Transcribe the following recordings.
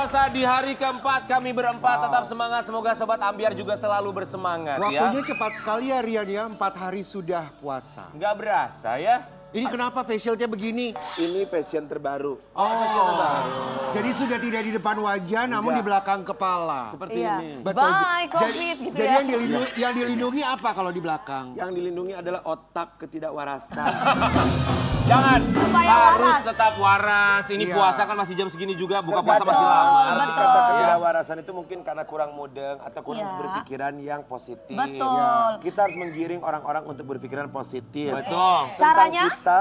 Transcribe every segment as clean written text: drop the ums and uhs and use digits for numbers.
puasa di hari keempat kami berempat tetap semangat. Semoga Sobat Ambiar juga selalu bersemangat ya. Waktunya cepat sekali ya Rian ya, 4 hari sudah puasa. Nggak berasa ya. Ini kenapa facialnya begini? Ini fashion terbaru. Jadi sudah tidak di depan wajah namun di belakang kepala. Seperti Iya. ini. Betul. Bye, COVID gitu Jadi ya. yang dilindungi apa kalau di belakang? Yang dilindungi adalah otak ketidakwarasan. Jangan, Supaya harus waras. tetap waras. Ini Iya. puasa kan masih jam segini juga, buka puasa masih Terkadang lama. Arti Betul. kata ketidakwarasan itu mungkin karena kurang mudeng atau kurang Iya. berpikiran yang positif. Betul. Kita harus menggiring orang-orang untuk berpikiran positif. Betul. Tentang Caranya? kita,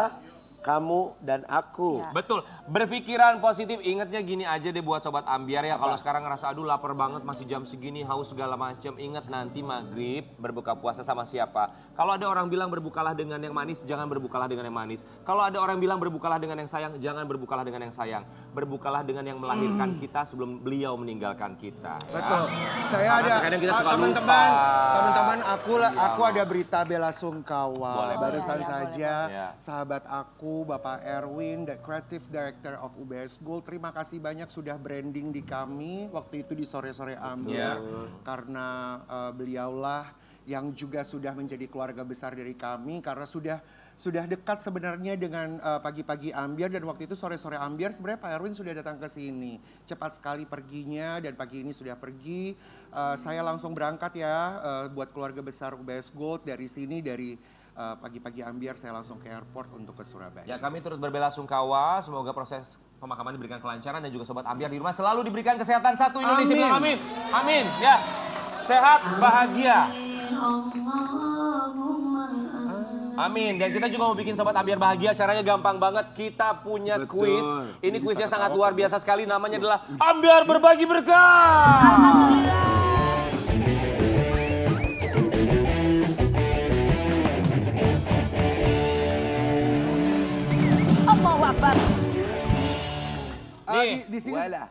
kamu, dan aku. Iya. Betul, berpikiran positif, ingatnya gini aja deh buat Sobat Ambiar ya. Kalau sekarang ngerasa aduh lapar banget masih jam segini, haus segala macam. Ingat nanti maghrib berbuka puasa sama siapa. Kalau ada orang bilang berbukalah dengan yang manis, jangan berbukalah dengan yang manis. Kalau ada orang bilang berbukalah dengan yang sayang, jangan berbukalah dengan yang sayang. Berbukalah dengan yang melahirkan kita sebelum beliau meninggalkan kita. ya. Betul. Saya Karena ada terkadang kita suka teman-teman lupa. aku ada berita bela sungkawa. Boleh. Barusan Boleh, saja boleh. sahabat aku Bapak Erwin, the Creative Director of UBS Gold. Terima kasih banyak sudah branding di kami waktu itu di sore-sore Ambiar karena beliaulah yang juga sudah menjadi keluarga besar dari kami karena sudah dekat sebenarnya dengan pagi-pagi Ambiar dan waktu itu sore-sore Ambiar sebenarnya Pak Erwin sudah datang ke sini. Cepat sekali perginya dan pagi ini sudah pergi. Saya langsung berangkat ya buat keluarga besar UBS Gold dari sini dari pagi-pagi Ambiar saya langsung ke airport untuk ke Surabaya. Ya kami turut berbela-sungkawa, semoga proses pemakaman diberikan kelancaran dan juga Sobat Ambiar di rumah selalu diberikan kesehatan. Satu Indonesia Amin. bilang amin. Amin ya. Sehat, bahagia. Amin. Dan kita juga mau bikin Sobat Ambiar bahagia. Caranya gampang banget. Kita punya kuis. Ini kuisnya sangat luar biasa sekali. Namanya adalah Ambiar Berbagi Berkah. Alhamdulillah. Allahu Akbar. Nih, Di sini Wala.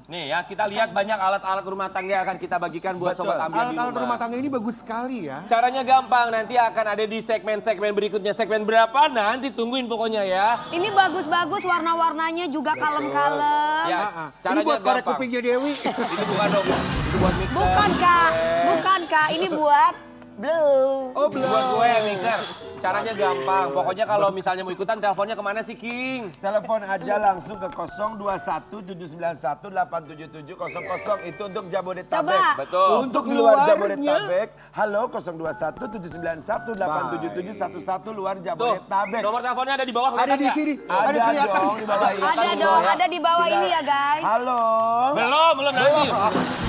Nih ya, kita lihat banyak alat-alat rumah tangga yang akan kita bagikan buat Betul. Sobat Ambiar di alat-alat rumah rumah. tangga ini bagus sekali ya. Caranya gampang, nanti akan ada di segmen-segmen berikutnya. Segmen berapa? Nanti tungguin pokoknya ya. Ini bagus-bagus warna-warnanya juga kalem-kalem. Ya, Ini caranya buat korek gampang. kupingnya Dewi. Ini bukan dong, itu buat mixer. Bukan Kak, Eh, bukan Kak, ini buat blue. Oh Buat gue yang mixer. Caranya gampang. Pokoknya kalau misalnya mau ikutan, teleponnya kemana sih, King? Telepon aja langsung ke 021-791-87700 itu untuk Jabodetabek. Coba. Betul. Untuk Untuk luar luarnya? Jabodetabek, halo 021-791-87711 luar Jabodetabek. Nomor teleponnya ada di bawah. Ada kelihatan di nggak? sini. Ada Ada kelihatan. dong di bawah ini. Ada dong, ada di bawah ini ya guys. Halo. Belum nanti.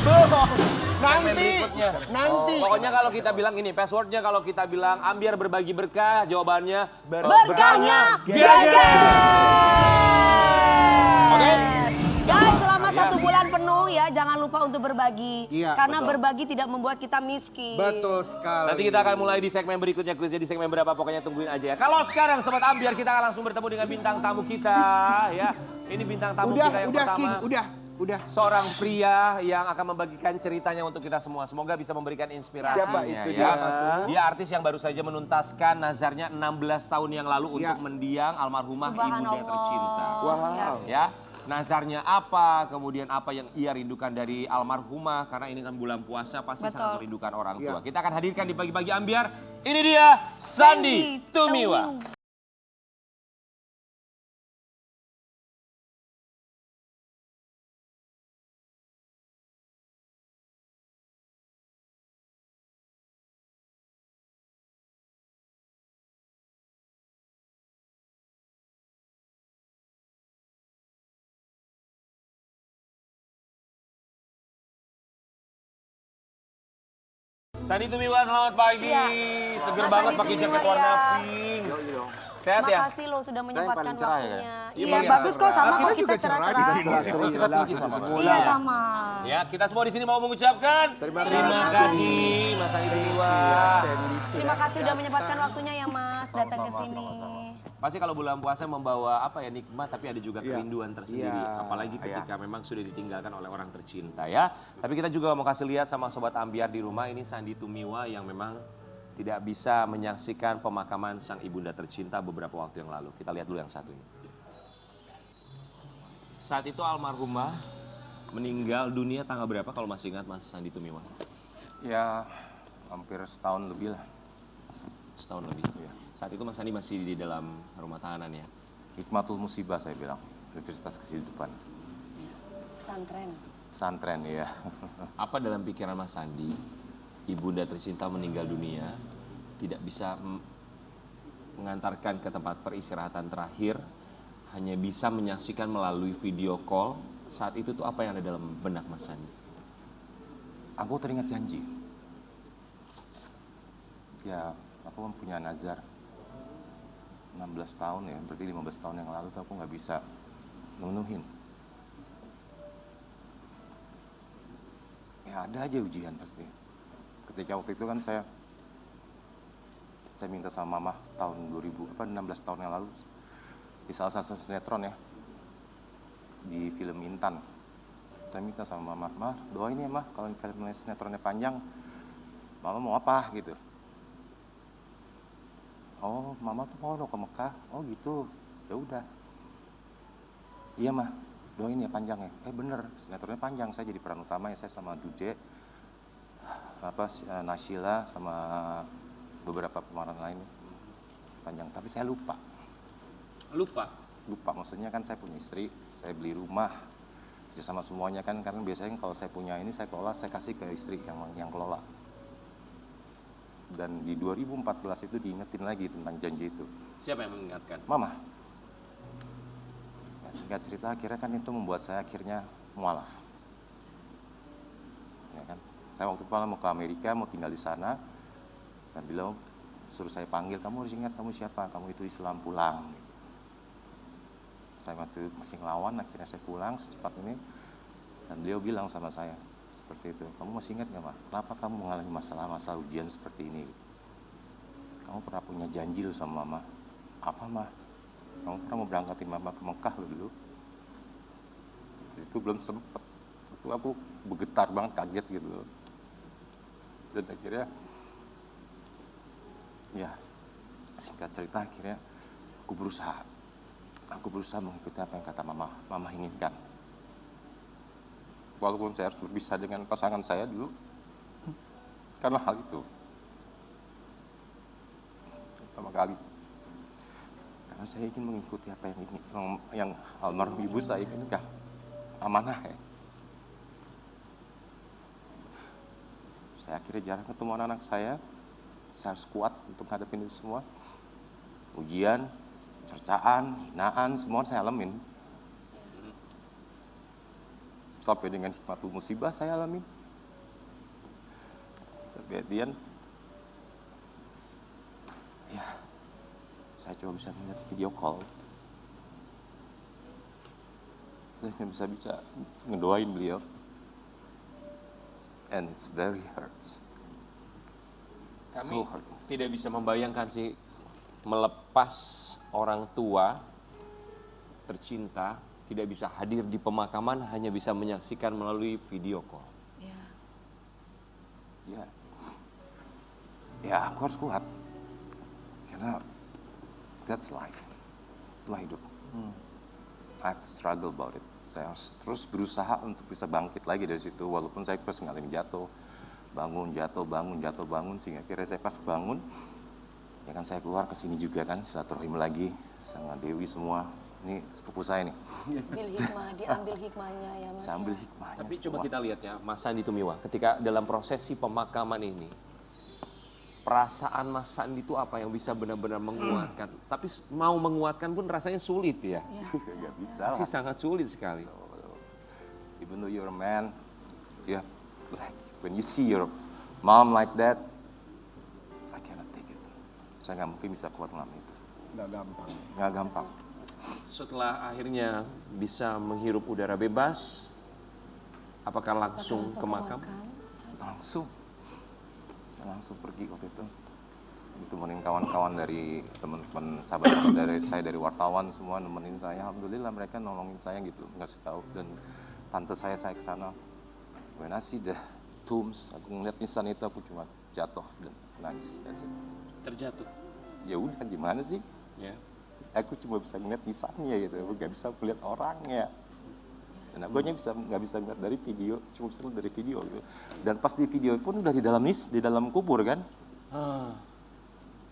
Belum. Segmen Nanti. berikutnya. Nanti. Pokoknya kalau kita bilang ini, passwordnya kalau kita bilang Ambiar Berbagi Berkah, jawabannya Berkahnya geger. Oke? Guys, selama 1 bulan penuh ya, jangan lupa untuk berbagi. Iya, Karena betul. berbagi tidak membuat kita miskin. Betul sekali. Nanti kita akan mulai di segmen berikutnya, kuisnya di segmen berapa pokoknya tungguin aja ya. Kalau sekarang Sobat Ambiar kita akan langsung bertemu dengan bintang tamu kita ya. Ini bintang tamu kita yang pertama. King, udah. Seorang pria yang akan membagikan ceritanya untuk kita semua. Semoga bisa memberikan inspirasinya Siapa itu? ya. Siapa tuh? Dia artis yang baru saja menuntaskan nazarnya 16 tahun yang lalu Ya. untuk mendiang almarhumah ibunda Subhanallah. tercinta. Wow. Ya, nazarnya apa, kemudian apa yang ia rindukan dari almarhumah, karena ini kan bulan puasa pasti Betul. sangat merindukan orang tua. Ya. Kita akan hadirkan di pagi-pagi Ambiar. Ini dia Sandy Tumiwa. Sandy Tumiwa, selamat pagi. Iya. Seger Mas banget Sandy pakai Tumiwa, jaket ya. warna pink. Sehat ya? Makasih lo sudah menyempatkan paling cerah ya, waktunya. Iya, Iya, iya. bagus kok sama Kita kok juga kita cerah di cerah-cerah. sini. Kita puji sama. Iya sama. Ya, kita semua di sini mau mengucapkan Terima kasih Mas Sandy Tumiwa. Terima kasih sudah menyempatkan waktunya ya Mas datang ke sini. Pasti kalau bulan puasa membawa apa ya, nikmat, tapi ada juga Iya. kerinduan tersendiri. Iya. Apalagi ketika memang sudah ditinggalkan oleh orang tercinta ya. Tapi kita juga mau kasih lihat sama Sobat Ambiar di rumah, ini Sandy Tumiwa yang memang tidak bisa menyaksikan pemakaman sang ibunda tercinta beberapa waktu yang lalu. Kita lihat dulu yang satu ini. Saat itu almarhumah Meninggal dunia tanggal berapa kalau masih ingat Mas Sandi Tumiwa? Ya, hampir setahun lebih lah. Setahun lebih. Iya. Saat itu Mas Sandi masih di dalam rumah tahanan ya? Hikmatul musibah saya bilang, Universitas Kehidupan. Pesantren. Pesantren ya. Apa dalam pikiran Mas Sandi, ibunda tercinta meninggal dunia, tidak bisa mengantarkan ke tempat peristirahatan terakhir, hanya bisa menyaksikan melalui video call. Saat itu tuh apa yang ada dalam benak Mas Sandi? Aku teringat janji. Ya, aku mempunyai nazar 16 tahun ya, berarti 15 tahun yang lalu tuh aku nggak bisa memenuhin. Ya ada aja ujian pasti. Ketika waktu itu kan saya minta sama mama tahun 16 tahun yang lalu di salah satu sinetron ya, di film Intan. Saya minta sama mama, "Mah, doain ya mah kalau film sinetronnya panjang, mama mau apa?" gitu. "Oh, mama tuh mau ke Mekah." "Oh gitu, ya udah." "Iya mah, doain ya panjang ya." Bener, sinetronnya panjang, saya jadi peran utama ya, saya sama Dude, Nasyila sama beberapa pemeran lain panjang, tapi saya lupa, maksudnya kan saya punya istri, saya beli rumah ya sama semuanya kan, karena biasanya kalau saya punya ini saya kelola, saya kasih ke istri yang kelola. Dan di 2014 itu diingetin lagi tentang janji itu. Siapa yang mengingatkan? Mama. Ya, singkat cerita akhirnya kan itu membuat saya akhirnya mualaf. Ya kan? Saya waktu itu malah mau ke Amerika, mau tinggal di sana. Dan beliau suruh saya panggil, "Kamu harus ingat kamu siapa, kamu itu Islam, pulang." Saya waktu masih ngelawan, akhirnya saya pulang secepat ini. Dan beliau bilang sama saya seperti itu, "Kamu masih ingat gak mah, kenapa kamu mengalami masalah-masalah ujian seperti ini? Kamu pernah punya janji lu sama mama." "Apa mah?" "Kamu pernah mau berangkatin mama ke Mekah lu dulu." Itu belum sempet. Itu aku bergetar banget, kaget gitu loh. Dan akhirnya ya singkat cerita akhirnya aku berusaha mengikuti apa yang kata mama inginkan, walaupun saya harus berpisah dengan pasangan saya dulu karena hal itu pertama kali, karena saya ingin mengikuti apa yang almarhum ibu saya inginkan, amanah ya. Saya akhirnya jarang ketemu anak-anak saya harus kuat untuk menghadapi itu semua. Ujian, cercaan, hinaan, semua saya alamin. Sampai dengan hikmatul musibah saya alamin. Tapi kemudian, ya, saya coba bisa melihat video call. Saya hanya bisa ngedoain beliau. And it's very hurts. Kami So hurt. tidak bisa membayangkan sih melepas orang tua tercinta, tidak bisa hadir di pemakaman, hanya bisa menyaksikan melalui video call. Ya aku harus kuat karena that's life, itulah hidup. I have to struggle about it. Saya harus terus berusaha untuk bisa bangkit lagi dari situ, walaupun saya pas ngalamin jatuh bangun, sehingga akhirnya saya pas bangun ya kan saya keluar ke sini juga kan, silaturahim lagi sama Dewi semua. Ini sepupu saya nih. Diambil hikmahnya ya Mas. Saya ambil ya. hikmahnya. Tapi coba semua. kita lihat ya, Mas Sandi Tumiwa, ketika dalam prosesi pemakaman ini, perasaan Mas Sandi itu apa yang bisa benar-benar menguatkan? Tapi mau menguatkan pun rasanya sulit ya. Gak bisa Masih lah. sangat sulit sekali. Even though you're a man, you have, like when you see your mom like that, I cannot take it. Saya nggak mungkin bisa kuat ngelamin itu. Nggak gampang. Setelah akhirnya bisa menghirup udara bebas, apakah langsung ke makam? Langsung. Saya langsung pergi waktu itu. Ditemenin kawan-kawan dari teman-teman sahabat-sahabat dari saya, dari wartawan semua nemenin saya. Alhamdulillah mereka nolongin saya gitu, ngasih tahu. Dan tante saya ke sana. When I see the tombs, aku ngeliat nisan itu aku cuma jatuh dan nangis. That's it. Terjatuh. Ya udah gimana sih? Ya. Aku cuma bisa ngeliat nisannya gitu, aku nggak bisa melihat orangnya. Dan aku hanya nggak bisa ngeliat dari video, cuma bisa ngeliat dari video gitu. Dan pas di video pun udah di dalam kubur kan.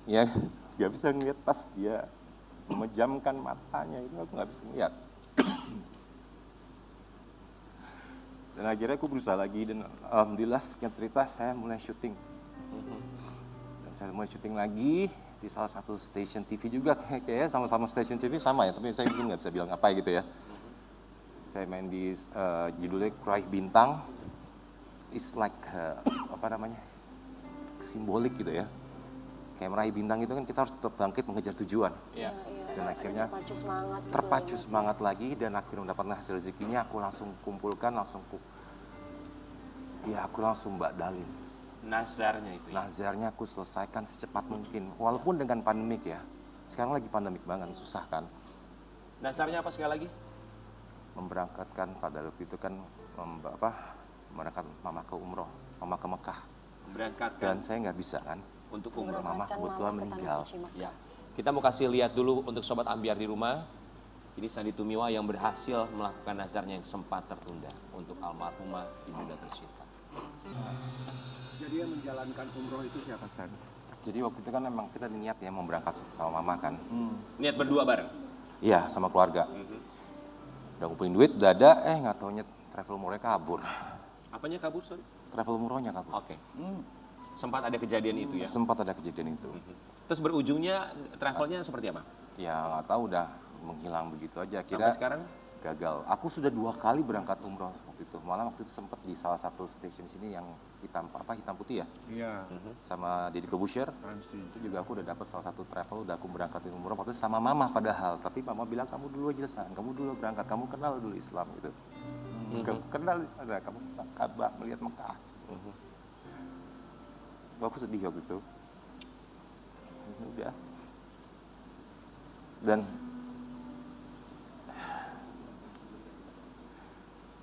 Ya, nggak bisa ngeliat pas dia memejamkan matanya itu aku nggak bisa ngeliat. Dan akhirnya aku berusaha lagi dan alhamdulillah sekian cerita saya mulai syuting. Dan saya mulai syuting lagi di salah satu stasiun TV juga kayaknya sama-sama stasiun TV sama ya, tapi saya mungkin nggak bisa bilang apa gitu ya. Saya main di judulnya Cry Bintang. It's like apa namanya? Simbolik gitu ya. Kayak meraih bintang itu kan kita harus tetap bangkit mengejar tujuan. Iya. Dan akhirnya terpacu semangat gitu terpacu lah, Mas, semangat lagi dan akhirnya mendapatkan hasil rezekinya aku langsung kumpulkan aku langsung badalin. Nazarnya itu ya. Nazarnya aku selesaikan secepat mungkin walaupun dengan pandemik ya. Sekarang lagi pandemik banget susah kan. Nazarnya apa sekali lagi? Memberangkatkan pada waktu itu kan berangkat mama ke umroh, mama ke Mekah. Berangkatkan Dan saya nggak bisa kan. untuk umroh. Mama Berangkatkan kebetulan mama ke Tanah meninggal. Suci Mekah. Ya. Kita mau kasih lihat dulu untuk Sobat Ambiar di rumah. Ini Sandy Tumiwa yang berhasil melakukan nazarnya yang sempat tertunda untuk almarhumah ibunda tercinta. Jadi yang menjalankan umroh itu siapa, San? Jadi waktu itu kan memang kita niat ya mau berangkat sama mama kan. Niat berdua bareng. Iya sama keluarga. Udah ngumpulin duit, udah ada, nggak taunya travel umrohnya kabur. Apanya kabur, sorry? Travel umrohnya kabur. Oke. Sempat ada kejadian itu ya. Sempat ada kejadian itu. Terus berujungnya travelnya seperti apa? Ya nggak tahu udah menghilang begitu aja. Sampai sekarang? Gagal. Aku sudah 2 kali berangkat umroh waktu itu. Malah waktu itu sempat di salah satu stasiun sini yang hitam putih ya. Iya. Sama Deddy Corbuzier. Itu juga aku udah dapat salah satu travel, udah aku berangkatin umroh waktu itu sama mama padahal. Tapi mama bilang kamu dulu aja San, kamu dulu berangkat, kamu kenal dulu Islam gitu. Kamu kenal di sana, kamu Ka'bah melihat Mekah. Aku sedih waktu itu. Udah. Dan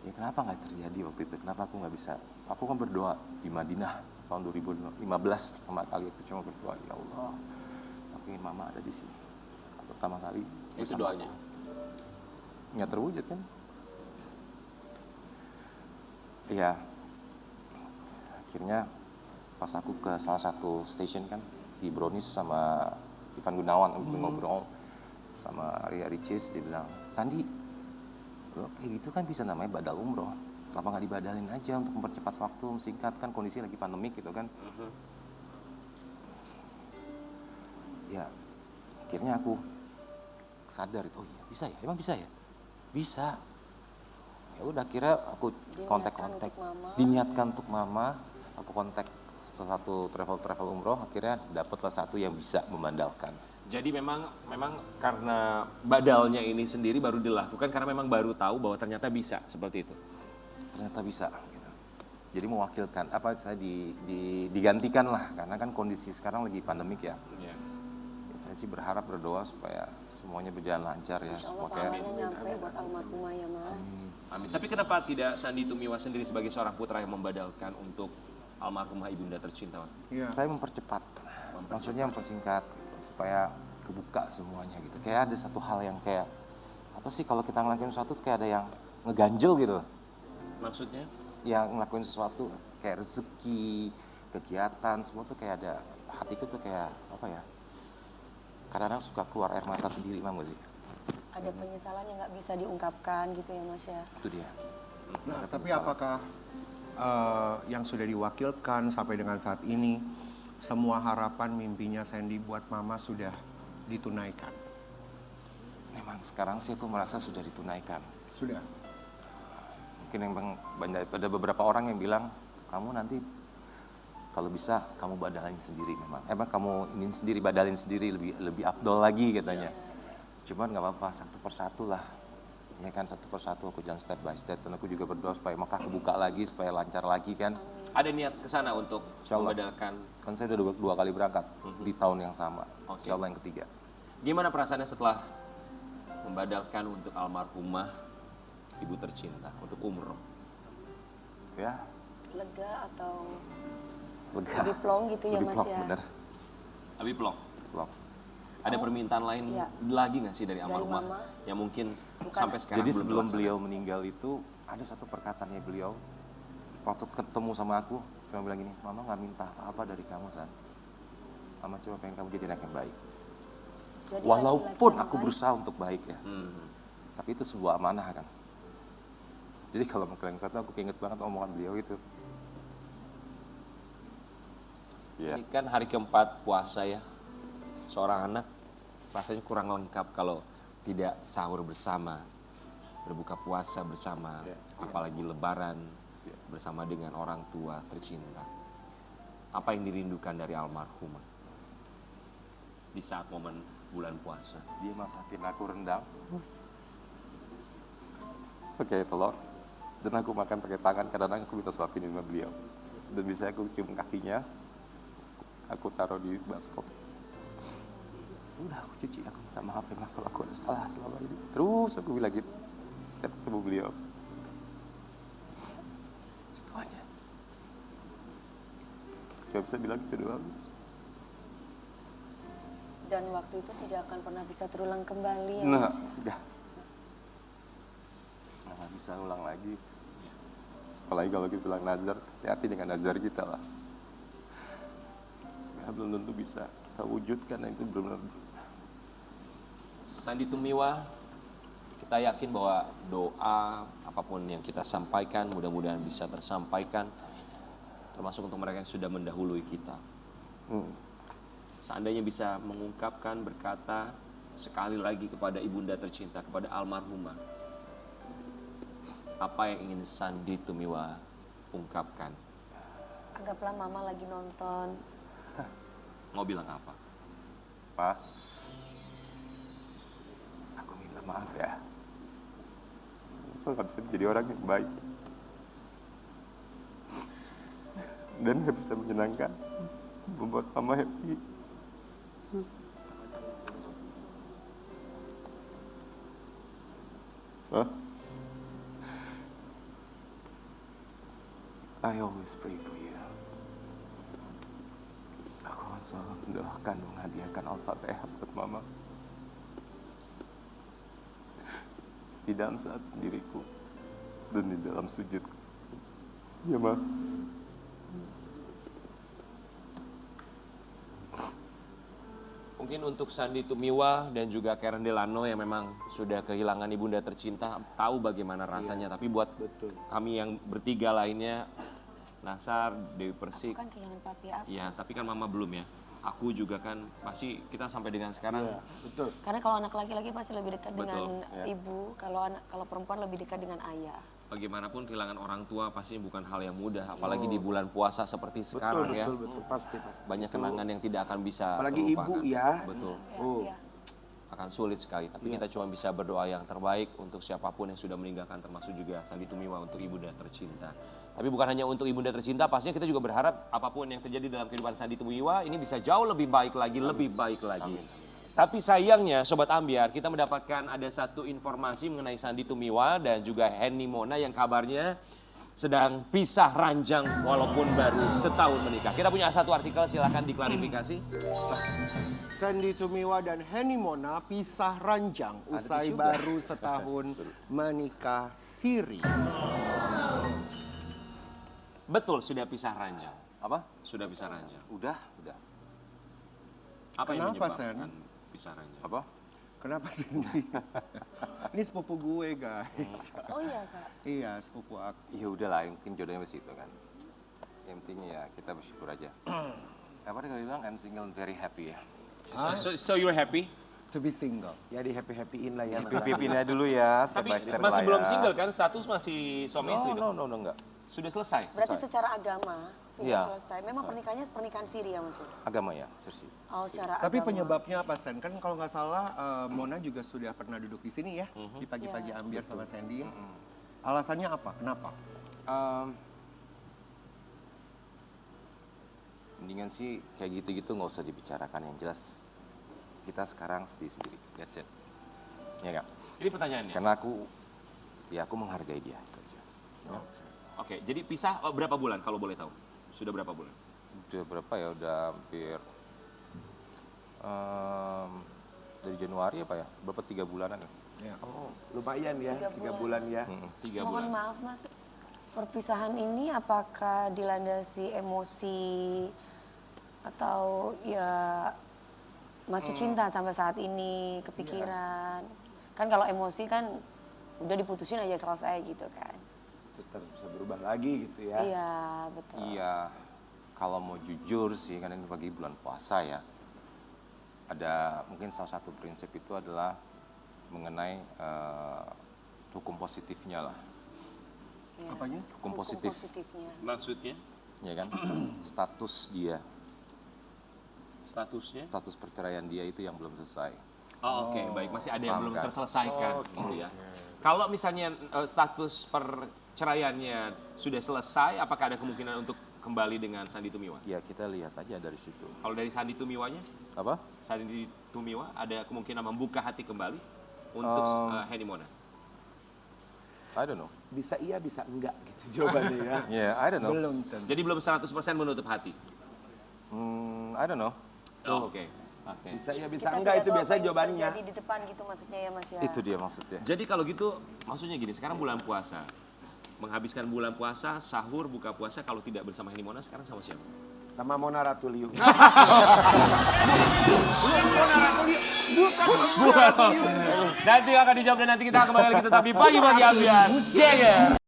ya kenapa nggak terjadi waktu itu? Kenapa aku nggak bisa? Aku kan berdoa di Madinah tahun 2015 pertama kali aku cuma berdoa, ya Allah, aku ingin mama ada di sini. Pertama kali. Itu doanya. Nggak terwujud kan? Iya. Akhirnya pas aku ke salah satu stasiun kan di Brownies sama Ivan Gunawan ngobrol sama Ria Ricis, dia bilang, Sandi, lo kayak gitu kan bisa namanya badal umroh. Kenapa nggak dibadalin aja untuk mempercepat waktu, singkat kan kondisi lagi pandemik gitu kan. Ya, akhirnya aku sadar itu, oh iya bisa ya, emang bisa ya? Bisa. Ya udah akhirnya aku kontak-kontak, diniatkan untuk mama, aku kontak satu travel umroh, akhirnya dapatlah satu yang bisa memandalkan. Jadi memang karena badalnya ini sendiri baru dilakukan karena memang baru tahu bahwa ternyata bisa seperti itu. Ternyata bisa gitu. Jadi mewakilkan saya digantikan lah karena kan kondisi sekarang lagi pandemik ya. Ya. Ya, saya sih berharap berdoa supaya semuanya berjalan lancar ya. Insya Allah pahalanya nyampe buat almarhumah ya Mas. Amin. Tapi kenapa tidak Sandy Tumiwa sendiri sebagai seorang putra yang membadalkan untuk almarhumah ibunda tercinta? Iya. Saya mempercepat. Maksudnya mempersingkat supaya kebuka semuanya gitu. Kayak ada satu hal yang kayak apa sih kalau kita ngelakuin sesuatu kayak ada yang ngeganjel gitu. Maksudnya? Ya ngelakuin sesuatu kayak rezeki, kegiatan, semua tuh kayak ada hatiku tuh kayak apa ya? Kadang-kadang suka keluar air mata sendiri, Mam, gak sih? Ada penyesalan yang nggak bisa diungkapkan gitu ya Mas ya. Itu dia. Nah, tapi apakah yang sudah diwakilkan sampai dengan saat ini semua harapan mimpinya Sandy buat mama sudah ditunaikan? Memang sekarang sih aku merasa sudah ditunaikan. Sudah. Mungkin memang ada beberapa orang yang bilang kamu nanti kalau bisa kamu badalin sendiri memang. Kamu ini sendiri badalin sendiri lebih afdol lagi katanya. Cuman nggak apa-apa satu persatu lah. Ya kan satu persatu aku jalan step by step dan aku juga berdoa supaya Mekah kebuka lagi supaya lancar lagi kan. Ada niat ke sana untuk membadalkan. Kan saya udah dua kali berangkat di tahun yang sama. Insya Allah yang ketiga. Gimana perasaannya setelah membadalkan untuk almarhumah ibu tercinta untuk umroh? Ya. Lega atau Lega. lebih plong gitu ya Lebih Mas plong, ya. bener. Lebih plong. Plong. Ada permintaan lain Iya. lagi nggak sih dari Dari almarhumah Mama? yang mungkin Bukan. sampai sekarang Jadi belum sebelum terlaksana? beliau meninggal itu ada satu perkataannya beliau waktu ketemu sama aku cuma bilang gini, Mama nggak minta apa-apa dari kamu San. Mama cuma pengen kamu jadi anak yang baik. Jadi Walaupun laki-laki yang aku baik. berusaha untuk baik ya, Hmm. tapi itu sebuah amanah kan. Jadi kalau yang satu aku keinget banget omongan beliau itu. Iya. Ini kan hari keempat puasa ya. Seorang anak rasanya kurang lengkap kalau tidak sahur bersama, berbuka puasa bersama, apalagi lebaran bersama dengan orang tua tercinta. Apa yang dirindukan dari almarhumah di saat momen bulan puasa? Dia masakin aku rendang pakai telur dan aku makan pakai tangan. Kadang-kadang aku minta suapin sama beliau dan bisa aku cium kakinya, aku taruh di baskom. Udah aku cuci, aku minta maaf ya kalau aku ada salah selama ini. Terus aku bilang gitu setiap ketemu beliau. Itu aja. Cuma bisa bilang gitu doang. Dan waktu itu tidak akan pernah bisa terulang kembali ya Nah, Mas ya? udah. Nggak bisa ulang lagi. Apalagi kalau kita bilang nazar, hati-hati dengan nazar kita lah. Ya, belum tentu bisa kita wujudkan, nah itu benar-benar. Sandi Tumiwa, kita yakin bahwa doa apapun yang kita sampaikan mudah-mudahan bisa tersampaikan, termasuk untuk mereka yang sudah mendahului kita. Seandainya bisa mengungkapkan, berkata sekali lagi kepada ibunda tercinta, kepada almarhumah, apa yang ingin Sandi Tumiwa ungkapkan? Anggaplah Mama lagi nonton. Mau bilang apa? Pak, aku minta maaf ya. Aku nggak bisa jadi orang yang baik. Dan nggak bisa menyenangkan, membuat mama happy. Hah? I always pray for you. Aku akan selalu mendoakan, menghadiahkan Al-Fatihah buat mama. Di dalam saat sendiriku dan di dalam sujudku. Ya, Ma. Mungkin untuk Sandi Tumiwa dan juga Karen Delano yang memang sudah kehilangan ibunda tercinta, tahu bagaimana rasanya. Tapi buat kami yang bertiga lainnya, Nasar, Dewi Persik, Kan kehilangan papi aku. ya tapi kan mama belum ya. Aku juga kan pasti kita sampai dengan sekarang. Betul. Karena kalau anak laki-laki pasti lebih dekat Betul, dengan ibu, kalau perempuan lebih dekat dengan ayah. Bagaimanapun kehilangan orang tua pasti bukan hal yang mudah, apalagi di bulan puasa seperti sekarang ya. Betul, pasti. Banyak kenangan yang tidak akan bisa Apalagi terlupakan. ibu ya. Betul. Ya. Akan sulit sekali, tapi kita cuma bisa berdoa yang terbaik untuk siapapun yang sudah meninggalkan, termasuk juga Sandi Tumiwa untuk ibunda tercinta. Tapi bukan hanya untuk ibunda tercinta, pastinya kita juga berharap apapun yang terjadi dalam kehidupan Sandi Tumiwa ini bisa jauh lebih baik lagi, lebih baik lagi. Tapi sayangnya Sobat Ambiar, kita mendapatkan ada satu informasi mengenai Sandi Tumiwa dan juga Henny Mona yang kabarnya sedang pisah ranjang walaupun baru setahun menikah. Kita punya satu artikel, silakan diklarifikasi. Sandi Tumiwa dan Henny Mona pisah ranjang usai baru setahun menikah siri. Betul, sudah pisah ranjang. Apa? Sudah pisah ranjang. Udah. Apa yang Kenapa, menyebabkan pisah ranjang? Apa? Kenapa Sandy? Ini sepupu gue guys. Oh iya Kak. Iya sepupu aku. Ya udahlah, mungkin jodohnya begitu kan. Yang penting ya kita bersyukur aja. Apa dia bilang I'm single and very happy ya. So you're happy? To be single. Ya di happy-happyin lah ya. Pipinnya dulu ya, step Tapi by step masih lah belum ya. single kan? Status masih suami istri dong? No, enggak. Sudah selesai? Berarti secara agama sudah Iya, selesai. Memang pernikahannya pernikahan siri ya Mas? Agama ya, sersi. Oh secara Tapi agama. penyebabnya apa Sen? Kan kalau nggak salah Mona juga sudah pernah duduk di sini ya. Di pagi-pagi Ya. ambiar sama Sandy ya. Alasannya apa? Kenapa? Mendingan sih kayak gitu-gitu nggak usah dibicarakan, yang jelas kita sekarang sendiri-sendiri. That's it. Ya nggak? Ini pertanyaannya. Karena aku menghargai dia. Itu aja. Oke, jadi pisah berapa bulan kalau boleh tahu? Sudah berapa bulan? Udah berapa ya? Udah hampir Dari Januari apa ya? Berapa 3 bulanan ya? Ya. Oh, lumayan ya, 3 3 bulan ya. 3 Mohon bulan. maaf Mas, perpisahan ini apakah dilandasi emosi atau ya masih cinta sampai saat ini, kepikiran? Kan kalau emosi kan udah diputusin aja selesai gitu kan. Terus bisa berubah lagi gitu ya. Iya, betul. Iya, kalau mau jujur sih, kan ini pagi bulan puasa ya. Ada mungkin salah satu prinsip itu adalah mengenai hukum positifnya lah. Iya. Apanya? Hukum positif, positifnya. Maksudnya ya kan? Status dia, statusnya? status perceraian dia itu yang belum selesai. Oh, oke, baik. Masih ada yang Paham belum kan? terselesaikan gitu ya. Kalau misalnya status perceraiannya sudah selesai, apakah ada kemungkinan untuk kembali dengan Sandy Tumiwa? Ya kita lihat aja dari situ. Kalau dari Sandy Tumiwanya, Apa? Sandy Tumiwa ada kemungkinan membuka hati kembali untuk Henny Mona? I don't know. Bisa iya, bisa enggak gitu jawabannya ya. Yeah, I don't know. Belum tentu. Jadi belum 100% menutup hati? I don't know. Oh, oke. Oke. Bisa iya, bisa Kita enggak tidak itu tahu biasanya apa yang jawabannya. terjadi di depan gitu maksudnya ya Mas ya. Itu dia maksudnya. Jadi kalau gitu, maksudnya gini, sekarang bulan puasa. Menghabiskan bulan puasa, sahur, buka puasa, kalau tidak bersama Henny Mona, sekarang sama siapa? Sama Mona Ratuliu. Nanti akan dijawab dan nanti kita kembali lagi tetap di Pagi-Pagi Ambiar. Geger.